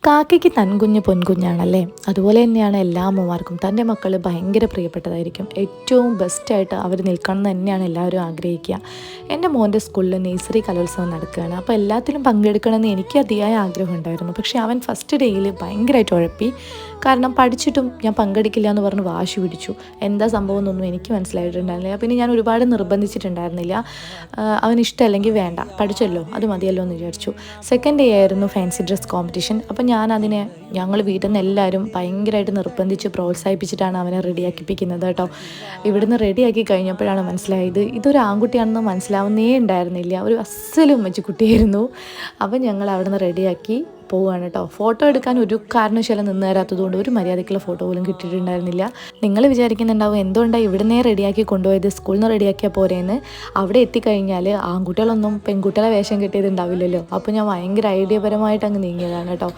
കാക്കയ്ക്ക് തൻകുഞ്ഞ് പൊൻകുഞ്ഞാണല്ലേ. അതുപോലെ തന്നെയാണ് എല്ലാ അമ്മമാർക്കും തൻ്റെ മക്കൾ ഭയങ്കര പ്രിയപ്പെട്ടതായിരിക്കും. ഏറ്റവും ബെസ്റ്റായിട്ട് അവർ നിൽക്കണം എന്ന് തന്നെയാണ് എല്ലാവരും ആഗ്രഹിക്കുക. എൻ്റെ മോൻ്റെ സ്കൂളിൽ നേഴ്സറി കലോത്സവം നടക്കുകയാണ്. അപ്പോൾ എല്ലാത്തിലും പങ്കെടുക്കണമെന്ന് എനിക്ക് അതിയായ ആഗ്രഹം ഉണ്ടായിരുന്നു. പക്ഷേ അവൻ ഫസ്റ്റ് ഡേയിൽ ഭയങ്കരമായിട്ട് ഉഴപ്പി. കാരണം പഠിച്ചിട്ടും ഞാൻ പങ്കെടുക്കില്ല എന്ന് പറഞ്ഞ് വാശി പിടിച്ചു. എന്താ സംഭവം എന്നൊന്നും എനിക്ക് മനസ്സിലായിട്ടുണ്ടായിരുന്നില്ല. പിന്നെ ഞാൻ ഒരുപാട് നിർബന്ധിച്ചിട്ടുണ്ടായിരുന്നില്ല. അവന് ഇഷ്ടമല്ലെങ്കിൽ വേണ്ട, പഠിച്ചല്ലോ അത് മതിയല്ലോ എന്ന് വിചാരിച്ചു. സെക്കൻഡ് ഡേ ആയിരുന്നു ഫാൻസി ഡ്രസ് കോമ്പറ്റീഷൻ. അപ്പം ഞങ്ങൾ വീട്ടിൽ നിന്ന് എല്ലാവരും ഭയങ്കരമായിട്ട് നിർബന്ധിച്ച് പ്രോത്സാഹിപ്പിച്ചിട്ടാണ് അവനെ റെഡിയാക്കിപ്പിക്കുന്നത് കേട്ടോ. ഇവിടുന്ന് റെഡിയാക്കി കഴിഞ്ഞപ്പോഴാണ് മനസ്സിലായത് ഇതൊരു ആൺകുട്ടിയാണെന്ന് മനസ്സിലാവുന്നേ ഉണ്ടായിരുന്നില്ല. ഒരു അസ്സലും ഉമ്മച്ചി കുട്ടിയായിരുന്നു. അപ്പം ഞങ്ങൾ അവിടുന്ന് റെഡിയാക്കി പോവുകയാണ് കേട്ടോ. ഫോട്ടോ എടുക്കാൻ ഒരു കാരണവശാലും നിന്ന് തരാത്തതുകൊണ്ട് ഒരു മര്യാദയ്ക്കുള്ള ഫോട്ടോ പോലും കിട്ടിയിട്ടുണ്ടായിരുന്നില്ല. നിങ്ങൾ വിചാരിക്കുന്നുണ്ടാവും എന്തുകൊണ്ടാണ് ഇവിടുന്നേ റെഡിയാക്കി കൊണ്ടുപോയത്, സ്കൂളിൽ നിന്ന് റെഡിയാക്കിയാൽ പോരേന്ന്. അവിടെ എത്തിക്കഴിഞ്ഞാൽ ആൺകുട്ടികളൊന്നും പെൺകുട്ടികളെ വേഷം കെട്ടിയത് ഉണ്ടാവില്ലല്ലോ. അപ്പോൾ ഞാൻ ഭയങ്കര ഐഡിയപരമായിട്ട് അങ്ങ് നീങ്ങിയതാണ് കേട്ടോ.